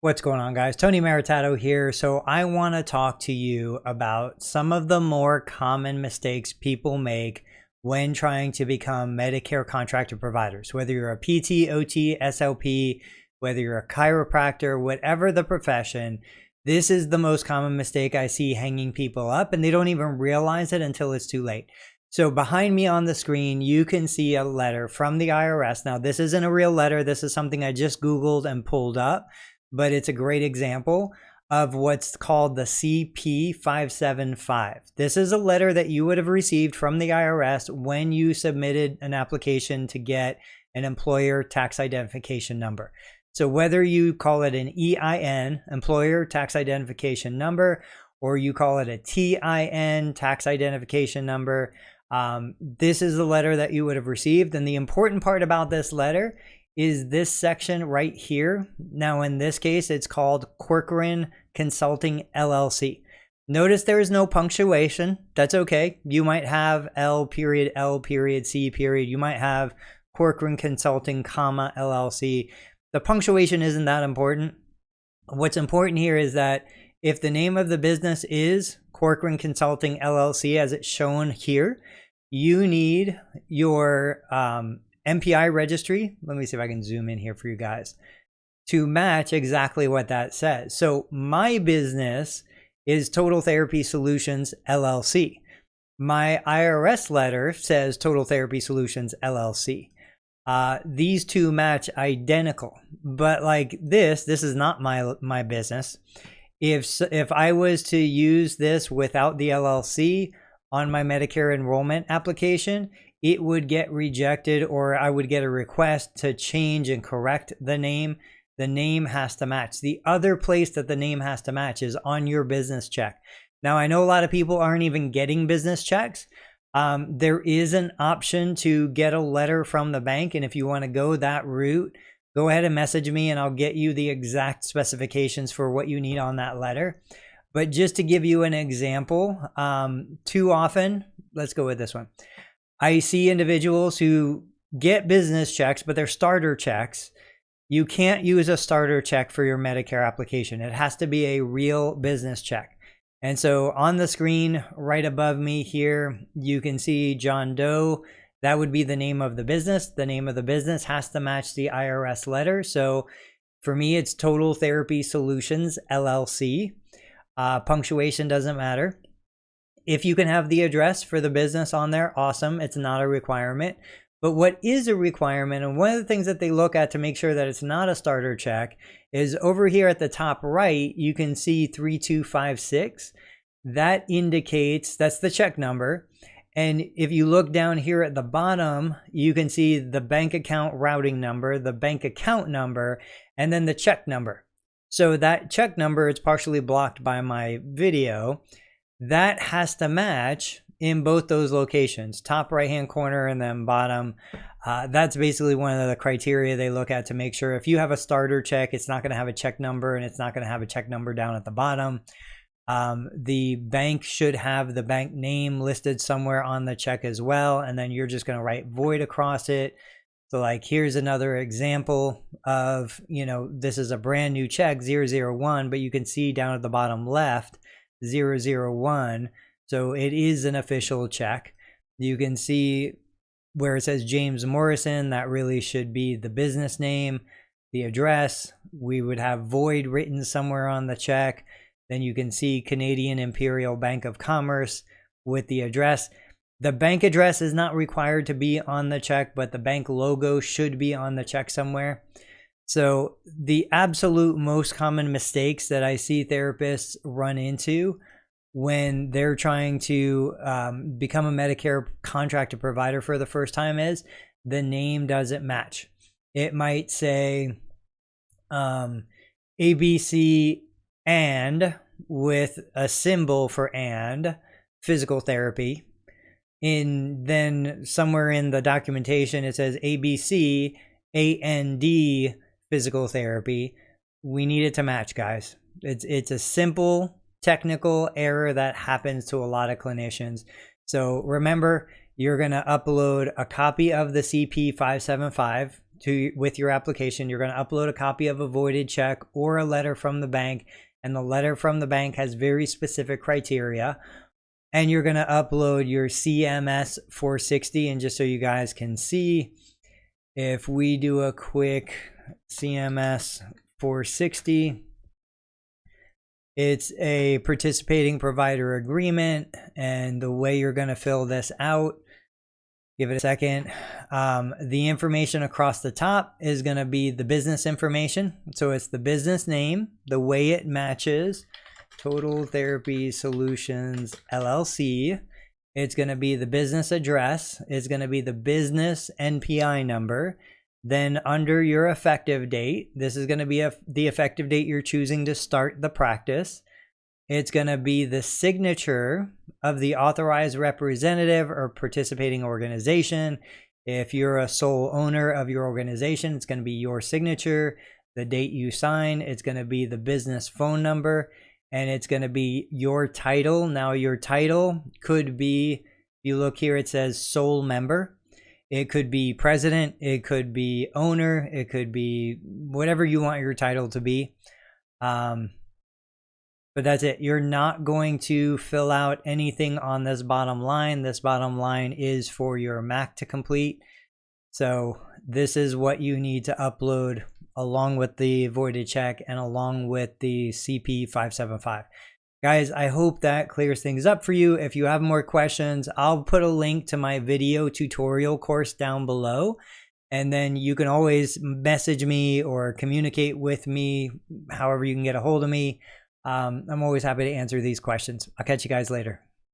What's going on, guys? Tony Maritato here. So I want to talk to you about some of the more common mistakes people make when trying to become Medicare contractor providers. Whether you're a PT, OT, SLP, whether you're a chiropractor, whatever the profession, this is the most common mistake I see hanging people up, and they don't even realize it until it's too late. So behind me on the screen, you can see a letter from the IRS. Now, this isn't a real letter. This is something I just Googled and pulled up, but it's a great example of what's called the CP 575. This is a letter that you would have received from the IRS when you submitted an application to get an employer tax identification number. So whether you call it an EIN, employer tax identification number, or you call it a TIN, tax identification number, this is the letter that you would have received. And the important part about this letter is this section right here. Now, in this case, it's called Corcoran Consulting LLC. Notice there is no punctuation. That's okay. You might have L period, C period. You might have Corcoran Consulting, comma, LLC. The punctuation isn't that important. What's important here is that if the name of the business is Corcoran Consulting LLC, as it's shown here, you need your MPI registry. Let me see if I can zoom in here for you guys to match exactly what that says. So my business is Total Therapy Solutions LLC. My IRS letter says Total Therapy Solutions LLC. These two match identical, but like this is not my business. If I was to use this without the LLC on my Medicare enrollment application, it would get rejected, or I would get a request to change and correct the name. The name has to match. The other place that the name has to match is on your business check. Now, I know a lot of people aren't even getting business checks. There is an option to get a letter from the bank, and if you want to go that route, go ahead and message me and I'll get you the exact specifications for what you need on that letter. But just to give you an example, too often, let's go with this one. I see individuals who get business checks, but they're starter checks. You can't use a starter check for your Medicare application. It has to be a real business check. And so on the screen right above me here, you can see John Doe. That would be the name of the business. The name of the business has to match the IRS letter. So for me, it's Total Therapy Solutions LLC. Punctuation doesn't matter. If you can have the address for the business on there, awesome. It's not a requirement. But what is a requirement, and one of the things that they look at to make sure that it's not a starter check, is over here at the top right, you can see 3256. That indicates, that's the check number. And if you look down here at the bottom, you can see the bank account routing number, the bank account number, and then the check number. So that check number, it's partially blocked by my video. That has to match in both those locations, top right-hand corner and then bottom. That's basically one of the criteria they look at to make sure if you have a starter check, it's not going to have a check number and it's not going to have a check number down at the bottom. The bank should have the bank name listed somewhere on the check as well. And then you're just going to write void across it. So like, here's another example of, this is a brand new check, 001, but you can see down at the bottom left, 001. So it is an official check. You can see where it says James Morrison, that really should be the business name. The address, we would have void written somewhere on the check. Then you can see Canadian Imperial Bank of Commerce with the address. The bank address is not required to be on the check, but the bank logo should be on the check somewhere. So the absolute most common mistakes that I see therapists run into when they're trying to become a Medicare contractor provider for the first time is the name doesn't match. It might say ABC and with a symbol for and physical therapy. And then somewhere in the documentation, it says ABC AND physical therapy. We need it to match, guys. It's a simple technical error that happens to a lot of clinicians. So remember, you're going to upload a copy of the CP 575 with your application. You're going to upload a copy of a voided check or a letter from the bank, and the letter from the bank has very specific criteria. And you're going to upload your CMS 460. And just so you guys can see, if we do a quick CMS 460, it's a participating provider agreement, and the way you're going to fill this out, give it a second. The information across the top is going to be the business information. So it's the business name, the way it matches Total Therapy Solutions LLC. It's going to be the business address. It's going to be the business NPI number. Then under your effective date, this is going to be the effective date you're choosing to start the practice. It's going to be the signature of the authorized representative or participating organization. If you're a sole owner of your organization, it's going to be your signature. The date you sign, it's going to be the business phone number, and it's going to be your title. Now, your title could be, if you look here, it says sole member. It could be president, it could be owner, it could be whatever you want your title to be. But that's it. You're not going to fill out anything on this bottom line. This bottom line is for your MAC to complete. So this is what you need to upload along with the voided check and along with the CP 575. Guys, I hope that clears things up for you. If you have more questions, I'll put a link to my video tutorial course down below. And then you can always message me or communicate with me, however you can get a hold of me. I'm always happy to answer these questions. I'll catch you guys later.